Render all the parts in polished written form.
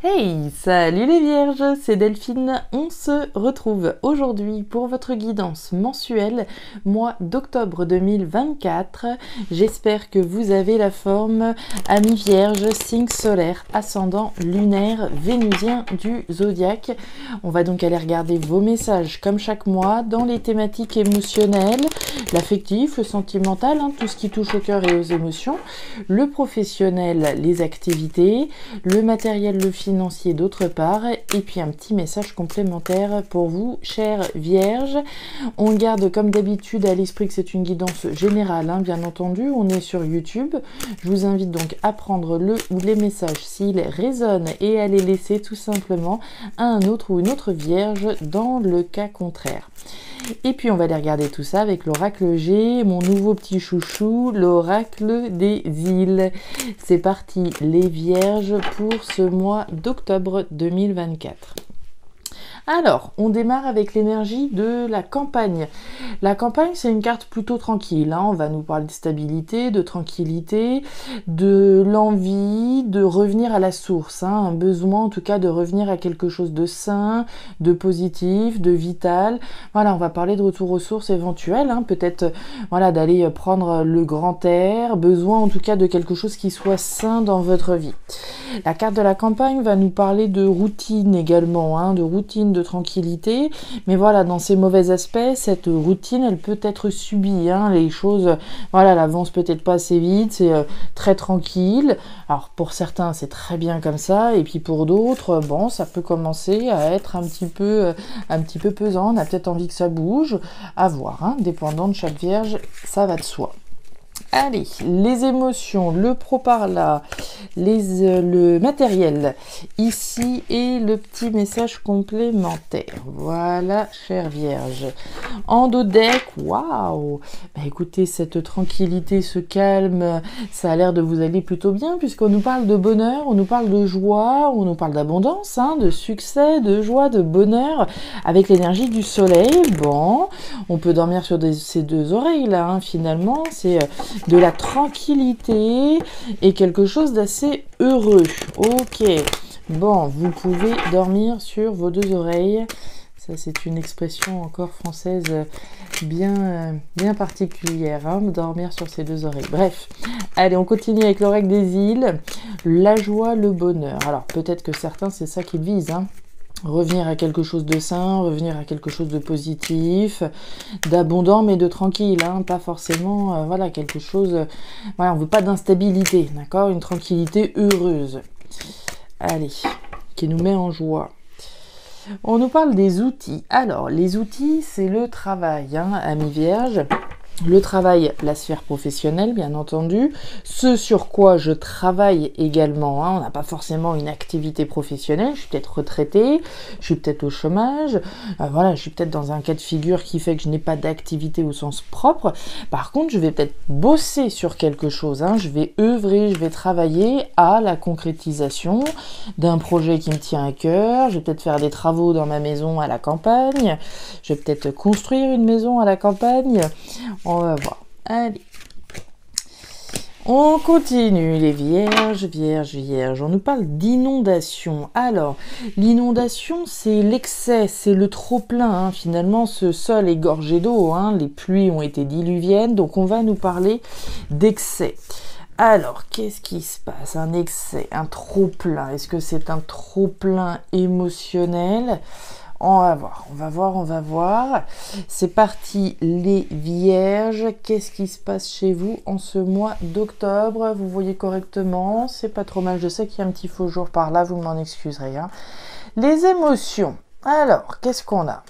Hey, salut les vierges, c'est Delphine. On se retrouve aujourd'hui pour votre guidance mensuelle, mois d'octobre 2024. J'espère que vous avez la forme ami vierge, signe solaire, ascendant lunaire, vénusien du zodiaque. On va donc aller regarder vos messages comme chaque mois dans les thématiques émotionnelles, l'affectif, le sentimental, tout ce qui touche au cœur et aux émotions, le professionnel, les activités, le matériel, le financier d'autre part, et puis un petit message complémentaire pour vous, chères vierges. On garde comme d'habitude à l'esprit que c'est une guidance générale, bien entendu. On est sur YouTube. Je vous invite donc à prendre le ou les messages s'ils résonnent et à les laisser tout simplement à un autre ou une autre vierge dans le cas contraire. Et puis on va aller regarder tout ça avec l'oracle G, mon nouveau petit chouchou, l'oracle des îles. C'est parti les vierges pour ce mois d'octobre 2024. Alors, on démarre avec l'énergie de la campagne. La campagne, c'est une carte plutôt tranquille. On va nous parler de stabilité, de tranquillité, de l'envie de revenir à la source. Un besoin, en tout cas, de revenir à quelque chose de sain, de positif, de vital. Voilà, on va parler de retour aux sources éventuelles. Peut-être, d'aller prendre le grand air. Besoin, en tout cas, de quelque chose qui soit sain dans votre vie. La carte de la campagne va nous parler de routine également, de routine, de tranquillité, mais voilà, dans ses mauvais aspects, cette routine, elle peut être subie, les choses, l'avance peut-être pas assez vite, c'est très tranquille. Alors pour certains, c'est très bien comme ça, et puis pour d'autres, ça peut commencer à être un petit peu pesant, on a peut-être envie que ça bouge, à voir, dépendant de chaque vierge, ça va de soi. Allez, les émotions, le pro-parla, le matériel, ici, et le petit message complémentaire. Voilà, chère Vierge. En dos deck, waouh! Écoutez, cette tranquillité, ce calme, ça a l'air de vous aller plutôt bien, puisqu'on nous parle de bonheur, on nous parle de joie, on nous parle d'abondance, de succès, de joie, de bonheur, avec l'énergie du soleil. Bon, on peut dormir sur ces deux oreilles, là, finalement, c'est de la tranquillité et quelque chose d'assez heureux. Ok, bon, vous pouvez dormir sur vos deux oreilles. Ça, c'est une expression encore française bien particulière, dormir sur ses deux oreilles. Bref, allez, on continue avec l'oracle des îles. La joie, le bonheur. Alors, peut-être que certains, c'est ça qu'ils visent, revenir à quelque chose de sain, revenir à quelque chose de positif, d'abondant mais de tranquille, pas forcément, quelque chose, on veut pas d'instabilité, d'accord, une tranquillité heureuse. Allez, qui nous met en joie. On nous parle des outils. Alors, les outils, c'est le travail, amis vierges. Le travail, la sphère professionnelle, bien entendu. Ce sur quoi je travaille également. On n'a pas forcément une activité professionnelle. Je suis peut-être retraitée, je suis peut-être au chômage. Je suis peut-être dans un cas de figure qui fait que je n'ai pas d'activité au sens propre. Par contre, je vais peut-être bosser sur quelque chose. Je vais œuvrer, je vais travailler à la concrétisation d'un projet qui me tient à cœur. Je vais peut-être faire des travaux dans ma maison à la campagne. Je vais peut-être construire une maison à la campagne. On va voir. Allez. On continue, les vierges. On nous parle d'inondation. Alors, l'inondation, c'est l'excès, c'est le trop-plein. Finalement, ce sol est gorgé d'eau. Les pluies ont été diluviennes. Donc, on va nous parler d'excès. Alors, qu'est-ce qui se passe? Un excès, un trop-plein. Est-ce que c'est un trop-plein émotionnel? On va voir. C'est parti, les vierges. Qu'est-ce qui se passe chez vous en ce mois d'octobre? Vous voyez correctement? C'est pas trop mal. Je sais qu'il y a un petit faux jour par là, vous m'en excuserez. Les émotions. Alors, qu'est-ce qu'on a?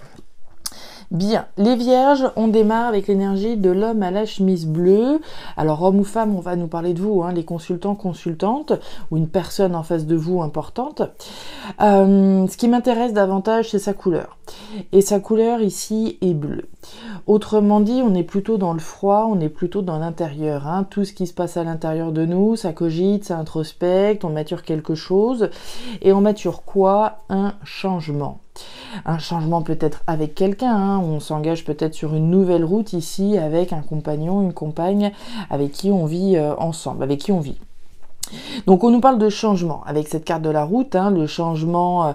Bien, les vierges, on démarre avec l'énergie de l'homme à la chemise bleue. Alors, homme ou femme, on va nous parler de vous, les consultants, consultantes, ou une personne en face de vous importante. Ce qui m'intéresse davantage, c'est sa couleur. Et sa couleur ici est bleue. Autrement dit, on est plutôt dans le froid, on est plutôt dans l'intérieur. Tout ce qui se passe à l'intérieur de nous, ça cogite, ça introspecte, on mature quelque chose. Et on mature quoi? Un changement. Un changement peut-être avec quelqu'un, on s'engage peut-être sur une nouvelle route ici avec un compagnon, une compagne avec qui on vit ensemble, avec qui on vit. Donc on nous parle de changement avec cette carte de la route, hein, le changement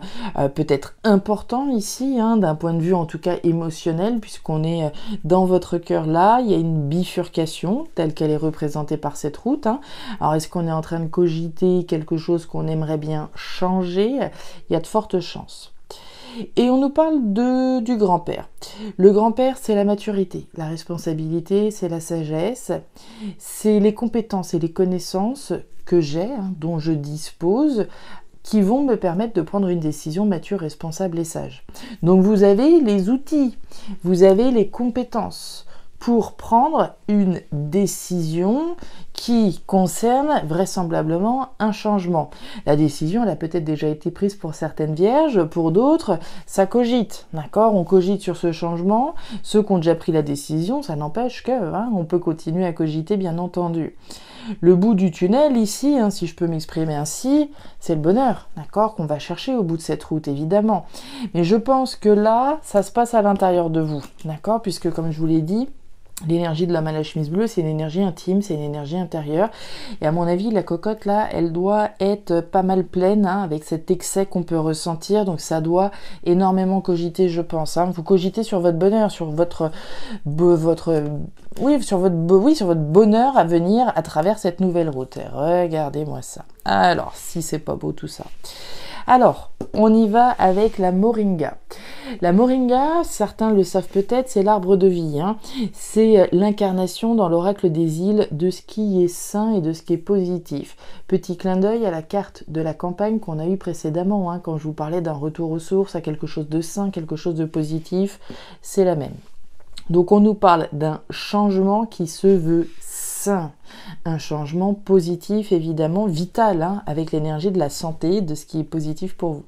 peut être important ici, hein, d'un point de vue en tout cas émotionnel, puisqu'on est dans votre cœur là, il y a une bifurcation telle qu'elle est représentée par cette route. Hein. Alors est-ce qu'on est en train de cogiter quelque chose qu'on aimerait bien changer? Il y a de fortes chances. Et on nous parle du grand-père. Le grand-père, c'est la maturité. La responsabilité, c'est la sagesse. C'est les compétences et les connaissances que j'ai, hein, dont je dispose, qui vont me permettre de prendre une décision mature, responsable et sage. Donc vous avez les outils, vous avez les compétences pour prendre une décision qui concerne vraisemblablement un changement. La décision, elle a peut-être déjà été prise pour certaines vierges, pour d'autres, ça cogite, d'accord? On cogite sur ce changement. Ceux qui ont déjà pris la décision, ça n'empêche que, hein, on peut continuer à cogiter, bien entendu. Le bout du tunnel, ici, hein, si je peux m'exprimer ainsi, c'est le bonheur, d'accord, qu'on va chercher au bout de cette route, évidemment. Mais je pense que là, ça se passe à l'intérieur de vous, d'accord, puisque comme je vous l'ai dit, l'énergie de l'homme à la chemise bleue, c'est une énergie intime, c'est une énergie intérieure. Et à mon avis, la cocotte, là, elle doit être pas mal pleine, hein, avec cet excès qu'on peut ressentir. Donc ça doit énormément cogiter, je pense. Hein. Vous cogitez sur votre bonheur, sur votre bonheur à venir à travers cette nouvelle route. Et regardez-moi ça. Alors, si c'est pas beau tout ça. Alors, on y va avec la moringa. La moringa, certains le savent peut-être, c'est l'arbre de vie. Hein. C'est l'incarnation dans l'oracle des îles de ce qui est sain et de ce qui est positif. Petit clin d'œil à la carte de la campagne qu'on a eue précédemment, hein, quand je vous parlais d'un retour aux sources, à quelque chose de sain, quelque chose de positif, c'est la même. Donc on nous parle d'un changement qui se veut sain, un changement positif évidemment, vital, hein, avec l'énergie de la santé, de ce qui est positif pour vous.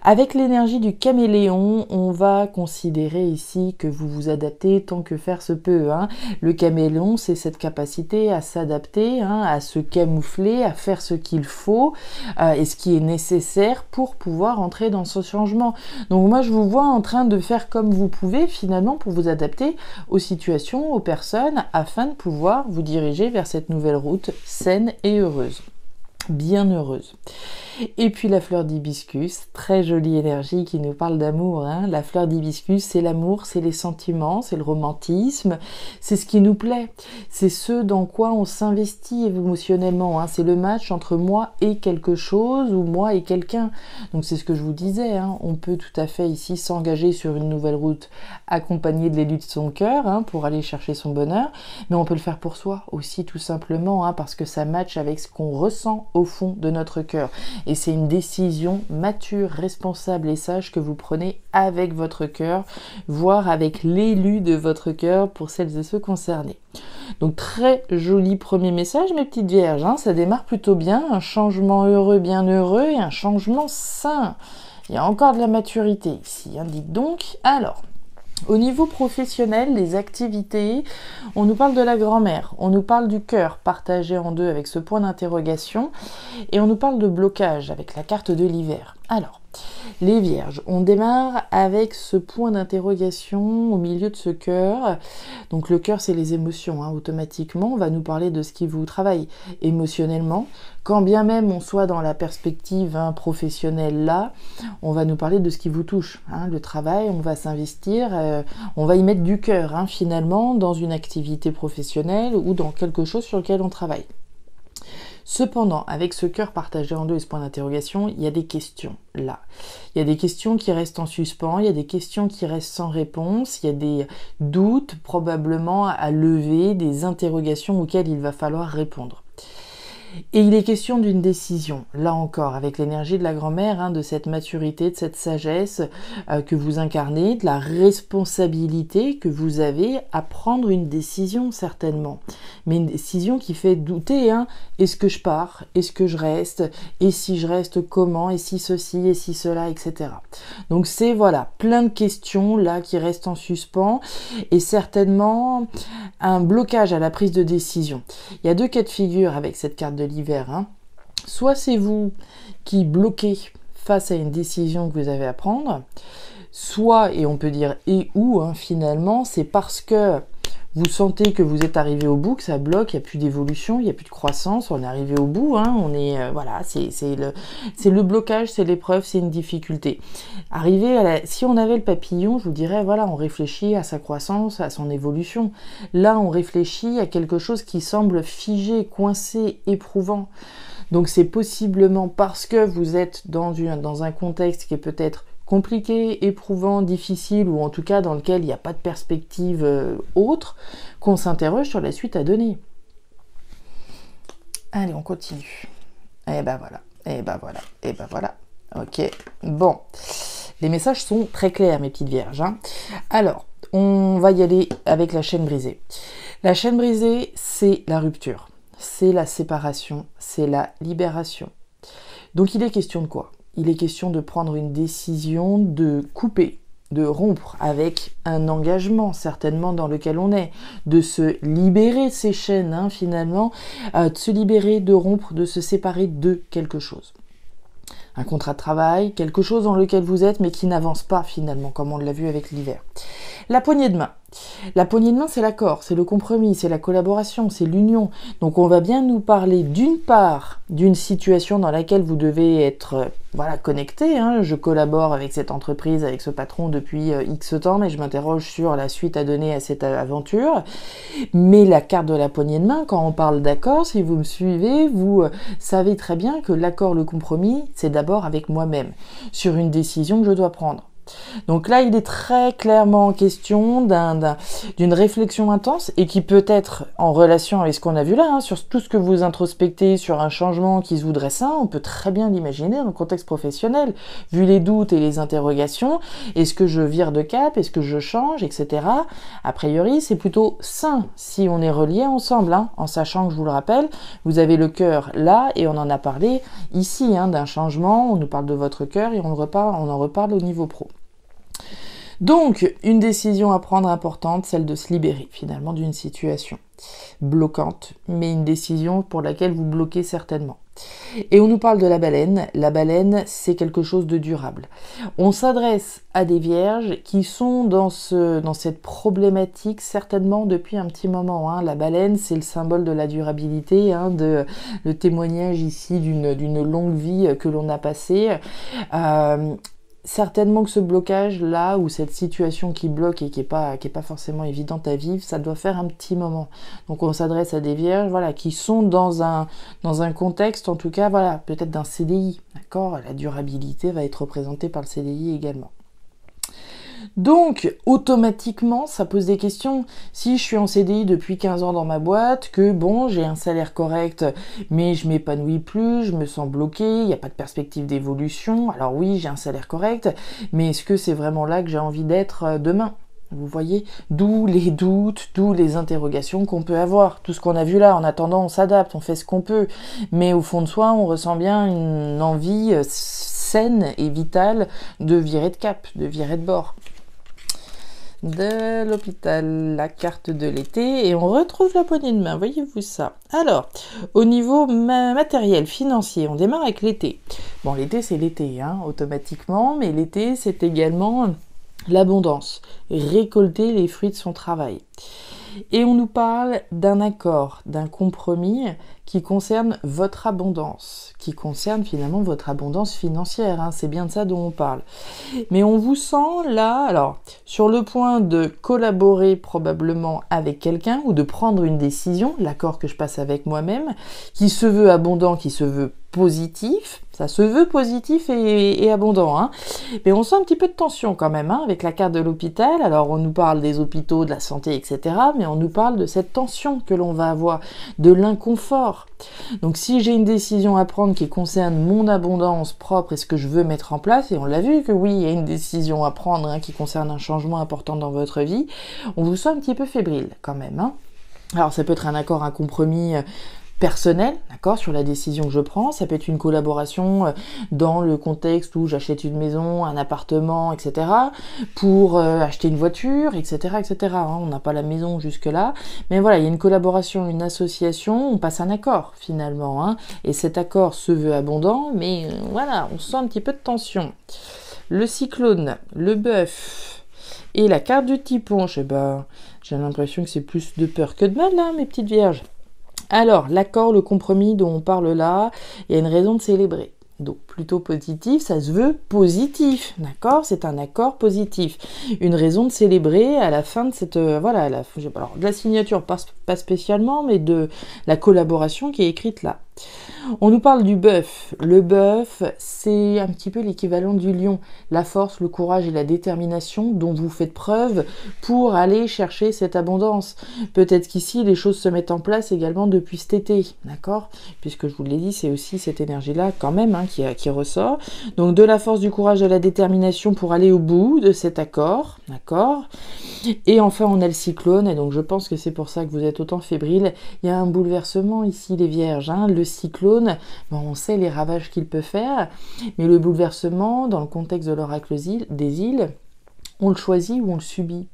Avec l'énergie du caméléon, on va considérer ici que vous vous adaptez tant que faire se peut. Hein. Le caméléon, c'est cette capacité à s'adapter, hein, à se camoufler, à faire ce qu'il faut et ce qui est nécessaire pour pouvoir entrer dans ce changement. Donc moi, je vous vois en train de faire comme vous pouvez finalement pour vous adapter aux situations, aux personnes, afin de pouvoir vous diriger vers cette nouvelle route saine et heureuse. Bien heureuse. Et puis la fleur d'hibiscus, très jolie énergie qui nous parle d'amour. Hein. La fleur d'hibiscus, c'est l'amour, c'est les sentiments, c'est le romantisme, c'est ce qui nous plaît. C'est ce dans quoi on s'investit émotionnellement. Hein. C'est le match entre moi et quelque chose ou moi et quelqu'un. Donc c'est ce que je vous disais. Hein. On peut tout à fait ici s'engager sur une nouvelle route accompagné de l'élu de son cœur, hein, pour aller chercher son bonheur. Mais on peut le faire pour soi aussi tout simplement, hein, parce que ça matche avec ce qu'on ressent au fond de notre cœur. Et c'est une décision mature, responsable et sage que vous prenez avec votre cœur, voire avec l'élu de votre cœur pour celles et ceux concernés. Donc très joli premier message, mes petites vierges, hein, ça démarre plutôt bien, un changement heureux, bien heureux et un changement sain. Il y a encore de la maturité ici, hein, dites donc. Alors, au niveau professionnel, les activités, on nous parle de la grand-mère, on nous parle du cœur partagé en deux avec ce point d'interrogation et on nous parle de blocage avec la carte de l'hiver. Alors, les vierges, on démarre avec ce point d'interrogation au milieu de ce cœur. Donc le cœur, c'est les émotions, hein, automatiquement. On va nous parler de ce qui vous travaille émotionnellement. Quand bien même on soit dans la perspective, hein, professionnelle là, on va nous parler de ce qui vous touche. Hein, le travail, on va s'investir, on va y mettre du cœur, hein, finalement, dans une activité professionnelle ou dans quelque chose sur lequel on travaille. Cependant, avec ce cœur partagé en deux et ce point d'interrogation, il y a des questions là. Il y a des questions qui restent en suspens, il y a des questions qui restent sans réponse, il y a des doutes probablement à lever, des interrogations auxquelles il va falloir répondre. Et il est question d'une décision, là encore, avec l'énergie de la grand-mère, hein, de cette maturité, de cette sagesse que vous incarnez, de la responsabilité que vous avez à prendre une décision, certainement. Mais une décision qui fait douter, hein, est-ce que je pars, est-ce que je reste, et si je reste, comment, et si ceci, et si cela, etc. Donc c'est, voilà, plein de questions, là, qui restent en suspens, et certainement un blocage à la prise de décision. Il y a deux cas de figure avec cette carte de l'hiver, hein. Soit c'est vous qui bloquez face à une décision que vous avez à prendre, soit, et on peut dire et ou, hein, finalement, c'est parce que vous sentez que vous êtes arrivé au bout, que ça bloque, il n'y a plus d'évolution, il n'y a plus de croissance, on est arrivé au bout, hein, on est, voilà, c'est le blocage, c'est l'épreuve, c'est une difficulté. Si on avait le papillon, je vous dirais, voilà, on réfléchit à sa croissance, à son évolution. Là, on réfléchit à quelque chose qui semble figé, coincé, éprouvant. Donc c'est possiblement parce que vous êtes dans un contexte qui est peut-être compliqué, éprouvant, difficile, ou en tout cas dans lequel il n'y a pas de perspective autre, qu'on s'interroge sur la suite à donner. Allez, on continue. Et ben voilà, et ben voilà, et ben voilà. Ok, bon. Les messages sont très clairs, mes petites vierges, hein. Alors, on va y aller avec la chaîne brisée. La chaîne brisée, c'est la rupture, c'est la séparation, c'est la libération. Donc il est question de quoi ? Il est question de prendre une décision de couper, de rompre avec un engagement certainement dans lequel on est, de se libérer de ces chaînes, hein, finalement, de se libérer, de rompre, de se séparer de quelque chose. Un contrat de travail, quelque chose dans lequel vous êtes mais qui n'avance pas finalement, comme on l'a vu avec l'hiver. La poignée de main. La poignée de main, c'est l'accord, c'est le compromis, c'est la collaboration, c'est l'union. Donc on va bien nous parler d'une part d'une situation dans laquelle vous devez être connecté, hein. Je collabore avec cette entreprise, avec ce patron depuis X temps, mais je m'interroge sur la suite à donner à cette aventure. Mais la carte de la poignée de main, quand on parle d'accord, si vous me suivez, vous savez très bien que l'accord, le compromis, c'est d'abord avec moi-même, sur une décision que je dois prendre. Donc là, il est très clairement question d'une réflexion intense et qui peut être en relation avec ce qu'on a vu là, hein, sur tout ce que vous introspectez, sur un changement qui se voudrait sain, on peut très bien l'imaginer dans le contexte professionnel, vu les doutes et les interrogations, est-ce que je vire de cap, est-ce que je change, etc. A priori, c'est plutôt sain si on est reliés ensemble, hein, en sachant que, je vous le rappelle, vous avez le cœur là, et on en a parlé ici, hein, d'un changement, on nous parle de votre cœur et on en reparle au niveau pro. Donc, une décision à prendre importante, celle de se libérer finalement d'une situation bloquante, mais une décision pour laquelle vous bloquez certainement. Et on nous parle de la baleine. La baleine, c'est quelque chose de durable. On s'adresse à des vierges qui sont dans cette problématique certainement depuis un petit moment, hein. La baleine, c'est le symbole de la durabilité, hein, le témoignage ici d'une longue vie que l'on a passée. Certainement que ce blocage là, ou cette situation qui bloque et qui est pas forcément évidente à vivre, ça doit faire un petit moment. Donc on s'adresse à des vierges, voilà, qui sont dans un contexte, en tout cas, voilà, peut-être d'un CDI, d'accord ? La durabilité va être représentée par le CDI également. Donc, automatiquement, ça pose des questions. Si je suis en CDI depuis 15 ans dans ma boîte, que bon, j'ai un salaire correct, mais je m'épanouis plus, je me sens bloqué, il n'y a pas de perspective d'évolution. Alors oui, j'ai un salaire correct, mais est-ce que c'est vraiment là que j'ai envie d'être demain ? Vous voyez, d'où les doutes, d'où les interrogations qu'on peut avoir. Tout ce qu'on a vu là, en attendant, on s'adapte, on fait ce qu'on peut. Mais au fond de soi, on ressent bien une envie saine et vitale de virer de cap, de virer de bord. De l'hôpital, la carte de l'été, et on retrouve la poignée de main, voyez-vous ça. Alors, au niveau matériel, financier, on démarre avec l'été. Bon, l'été, c'est l'été, hein, automatiquement, mais l'été, c'est également l'abondance, récolter les fruits de son travail. Et on nous parle d'un accord, d'un compromis qui concerne votre abondance, qui concerne finalement votre abondance financière, hein, c'est bien de ça dont on parle. Mais on vous sent là, alors, sur le point de collaborer probablement avec quelqu'un ou de prendre une décision, l'accord que je passe avec moi-même, qui se veut abondant, qui se veut positif, ça se veut positif et abondant, hein. Mais on sent un petit peu de tension quand même, hein, avec la carte de l'hôpital. Alors on nous parle des hôpitaux, de la santé, etc. Mais on nous parle de cette tension que l'on va avoir, de l'inconfort. Donc si j'ai une décision à prendre qui concerne mon abondance propre et ce que je veux mettre en place, et on l'a vu que oui, il y a une décision à prendre, hein, qui concerne un changement important dans votre vie, on vous sent un petit peu fébrile quand même, hein. Alors ça peut être un accord, un compromis personnel, d'accord, sur la décision que je prends. Ça peut être une collaboration dans le contexte où j'achète une maison, un appartement, etc. pour acheter une voiture, etc., etc. Hein, on n'a pas la maison jusque-là, mais voilà, il y a une collaboration, une association, on passe un accord finalement, hein, et cet accord se veut abondant, mais voilà, on sent un petit peu de tension. Le cyclone, le bœuf, Et la carte du tiponche, eh ben, j'ai l'impression que c'est plus de peur que de mal, là, mes petites vierges. Alors, l'accord, le compromis dont on parle là, il y a une raison de célébrer. Donc, plutôt positif, ça se veut positif, d'accord? C'est un accord positif. Une raison de célébrer à la fin de cette... voilà, alors, de la signature, pas spécialement, mais de la collaboration qui est écrite là. On nous parle du bœuf. Le bœuf, c'est un petit peu l'équivalent du lion. La force, le courage et la détermination dont vous faites preuve pour aller chercher cette abondance. Peut-être qu'ici, les choses se mettent en place également depuis cet été, d'accord? Puisque je vous l'ai dit, c'est aussi cette énergie-là quand même qui ressort. Donc de la force, du courage, de la détermination pour aller au bout de cet accord, d'accord? Et enfin, on a le cyclone, et donc je pense que c'est pour ça que vous êtes autant fébrile. Il y a un bouleversement ici, les vierges, hein. Le cyclone, bon, on sait les ravages qu'il peut faire, mais le bouleversement, dans le contexte de l'oracle des îles, on le choisit ou on le subit.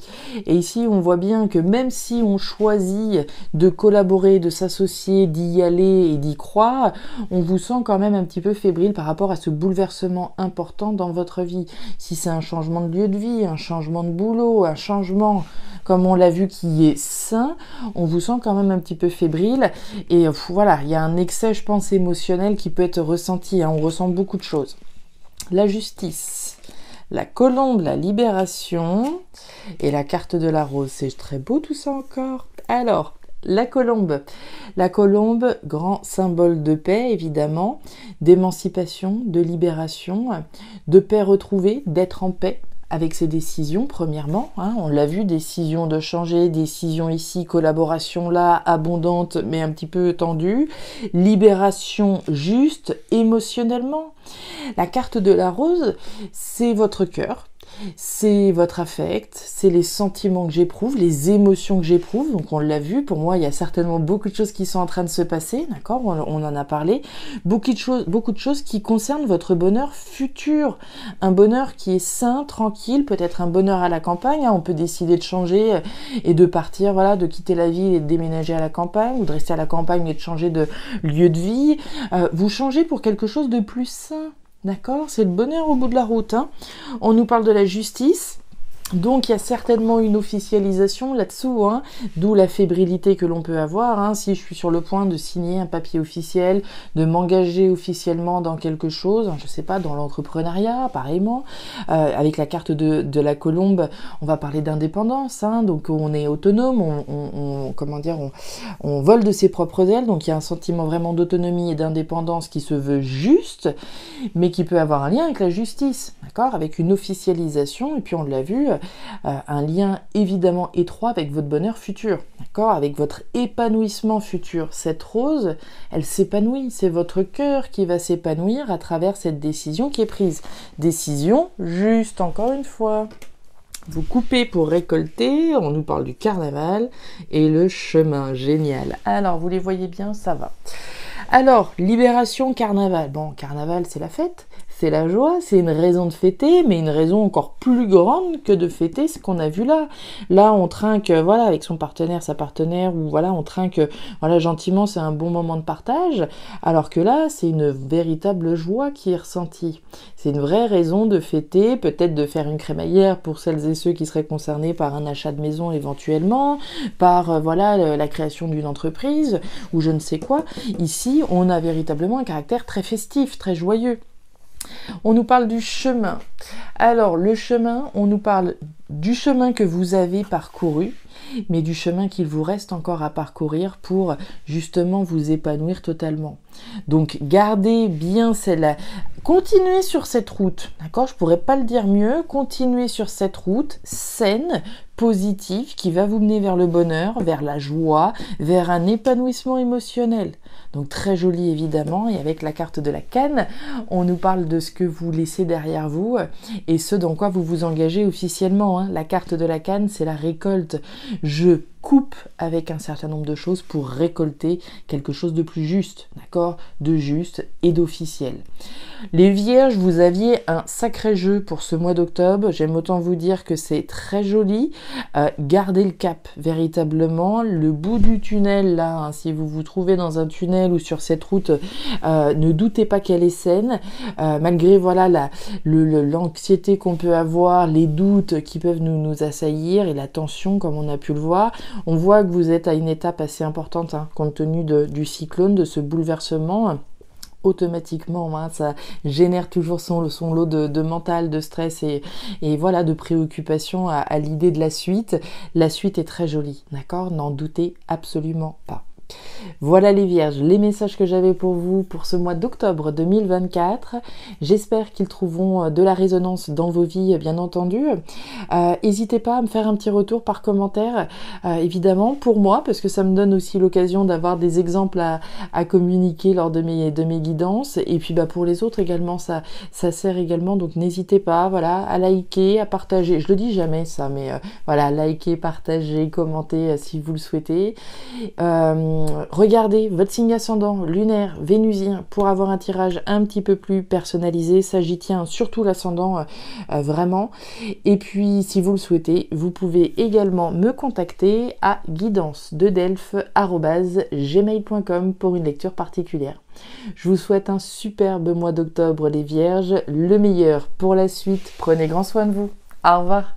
Et ici, on voit bien que même si on choisit de collaborer, de s'associer, d'y aller et d'y croire, on vous sent quand même un petit peu fébrile par rapport à ce bouleversement important dans votre vie. Si c'est un changement de lieu de vie, un changement de boulot, un changement, comme on l'a vu, qui est sain, on vous sent quand même un petit peu fébrile. Et voilà, il y a un excès, je pense, émotionnel qui peut être ressenti, hein. On ressent beaucoup de choses. La justice. La colombe, la libération et la carte de la rose. C'est très beau tout ça encore. Alors, la colombe, grand symbole de paix évidemment, d'émancipation, de libération, de paix retrouvée, d'être en paix avec ses décisions premièrement, hein, on l'a vu, décision de changer, décision ici, collaboration là, abondante mais un petit peu tendue, libération juste émotionnellement. La carte de la rose, c'est votre cœur, c'est votre affect, c'est les sentiments que j'éprouve, les émotions que j'éprouve. Donc on l'a vu, pour moi il y a certainement beaucoup de choses qui sont en train de se passer, d'accord, on en a parlé, beaucoup de choses qui concernent votre bonheur futur, un bonheur qui est sain, tranquille, peut-être un bonheur à la campagne, hein. On peut décider de changer et de partir, voilà, de quitter la ville et de déménager à la campagne, ou de rester à la campagne et de changer de lieu de vie. Vous changez pour quelque chose de plus sain. D'accord? C'est le bonheur au bout de la route, hein. On nous parle de la justice. Donc il y a certainement une officialisation là-dessous, hein, d'où la fébrilité que l'on peut avoir, hein, si je suis sur le point de signer un papier officiel, de m'engager officiellement dans quelque chose, je sais pas, dans l'entrepreneuriat, pareillement, avec la carte de la colombe, on va parler d'indépendance, hein, donc on est autonome, on vole de ses propres ailes, donc il y a un sentiment vraiment d'autonomie et d'indépendance qui se veut juste, mais qui peut avoir un lien avec la justice, d'accord, avec une officialisation, et puis on l'a vu, un lien évidemment étroit avec votre bonheur futur, d'accord, avec votre épanouissement futur. Cette rose, elle s'épanouit, c'est votre cœur qui va s'épanouir à travers cette décision qui est prise. Décision juste, encore une fois. Vous coupez pour récolter, on nous parle du carnaval et le chemin, génial. Alors, vous les voyez bien, ça va. Alors, libération, carnaval. Bon, carnaval, c'est la fête, c'est la joie, c'est une raison de fêter, mais une raison encore plus grande que de fêter ce qu'on a vu là. Là, on trinque, voilà, avec son partenaire, sa partenaire, ou voilà, on trinque, voilà, gentiment, c'est un bon moment de partage, alors que là, c'est une véritable joie qui est ressentie. C'est une vraie raison de fêter, peut-être de faire une crémaillère pour celles et ceux qui seraient concernés par un achat de maison éventuellement, par, voilà, la création d'une entreprise, ou je ne sais quoi. Ici, on a véritablement un caractère très festif, très joyeux. On nous parle du chemin. Alors, le chemin, on nous parle du chemin que vous avez parcouru, mais du chemin qu'il vous reste encore à parcourir pour justement vous épanouir totalement. Donc, gardez bien celle-là. Continuez sur cette route, d'accord? Je pourrais pas le dire mieux. Continuez sur cette route saine, positive, qui va vous mener vers le bonheur, vers la joie, vers un épanouissement émotionnel. Donc très joli évidemment, et avec la carte de la canne, on nous parle de ce que vous laissez derrière vous et ce dans quoi vous vous engagez officiellement, hein. La carte de la canne, c'est la récolte. Je coupe avec un certain nombre de choses pour récolter quelque chose de plus juste, d'accord, de juste et d'officiel. Les Vierges, vous aviez un sacré jeu pour ce mois d'octobre. J'aime autant vous dire que c'est très joli. Gardez le cap, véritablement. Le bout du tunnel, là, hein, si vous vous trouvez dans un tunnel ou sur cette route, ne doutez pas qu'elle est saine. Malgré voilà l'anxiété qu'on peut avoir, les doutes qui peuvent nous assaillir et la tension, comme on a pu le voir, on voit que vous êtes à une étape assez importante, hein, compte tenu du cyclone, de ce bouleversement. Automatiquement, hein, ça génère toujours son lot de mental, de stress et voilà, de préoccupation à l'idée de la suite. La suite est très jolie, d'accord? N'en doutez absolument pas. Voilà les Vierges, les messages que j'avais pour vous pour ce mois d'octobre 2024. J'espère qu'ils trouveront de la résonance dans vos vies, bien entendu. N'hésitez pas à me faire un petit retour par commentaire, évidemment, pour moi, parce que ça me donne aussi l'occasion d'avoir des exemples à communiquer lors de mes guidances. Et puis pour les autres également, ça sert également. Donc n'hésitez pas, voilà, à liker, à partager. Je le dis jamais ça, mais voilà, liker, partager, commenter si vous le souhaitez. Regardez votre signe ascendant, lunaire, vénusien, pour avoir un tirage un petit peu plus personnalisé, sagittien, surtout l'ascendant, vraiment. Et puis, si vous le souhaitez, vous pouvez également me contacter à guidancededelphes@gmail.com pour une lecture particulière. Je vous souhaite un superbe mois d'octobre, les Vierges, le meilleur pour la suite. Prenez grand soin de vous. Au revoir.